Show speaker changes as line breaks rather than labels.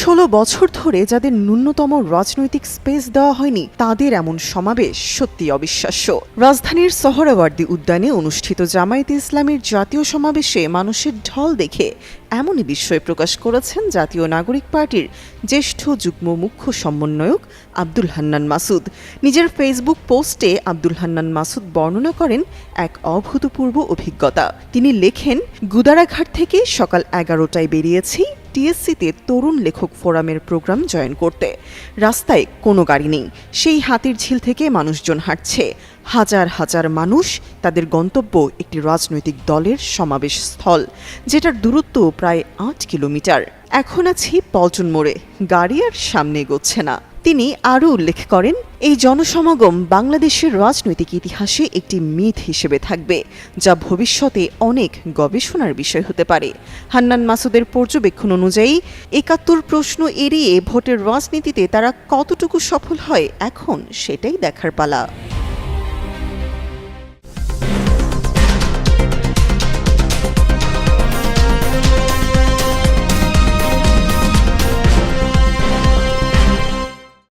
16 বছর ধরে যাদের ন্যূনতম রাজনৈতিক স্পেস দেওয়া হয়নি তাদের এমন সমাবেশ সত্যি অবিশ্বাস্য। রাজধানীর সোহরাওয়ার্দী উদ্যানে অনুষ্ঠিত জামায়াতে ইসলামীর জাতীয় সমাবেশে মানুষের ঢল দেখে এমনই বিস্ময় প্রকাশ করেছেন জাতীয় নাগরিক পার্টির জ্যেষ্ঠ যুগ্ম মুখ্য সমন্বয়ক আব্দুল হান্নান মাসুদ। নিজের ফেসবুক পোস্টে আব্দুল হান্নান মাসুদ বর্ণনা করেন এক অভূতপূর্ব অভিজ্ঞতা। তিনি লেখেন, গুদারাঘাট থেকে সকাল 11টায় বেরিয়েছি টিএসসিতে তরুণ লেখক ফোরামের প্রোগ্রাম জয়েন করতে। রাস্তায় কোনো গাড়ি নেই, সেই হাতির ঝিল থেকে মানুষজন হাঁটছে। হাজার হাজার মানুষ, তাদের গন্তব্য একটি রাজনৈতিক দলের সমাবেশ স্থল, যেটার দূরত্ব প্রায় 8 কিলোমিটার। এখন আছি পল্টন মোড়ে, গাড়ি আর সামনে এগোচ্ছে না। তিনি আরও উল্লেখ করেন, এই জনসমাগম বাংলাদেশের রাজনৈতিক ইতিহাসে একটি মিথ হিসেবে থাকবে, যা ভবিষ্যতে অনেক গবেষণার বিষয় হতে পারে। হান্নান মাসুদের পর্যবেক্ষণ অনুযায়ী ৭১ প্রশ্ন এড়িয়ে ভোটের রাজনীতিতে তারা কতটুকু সফল হয় এখন সেটাই দেখার পালা।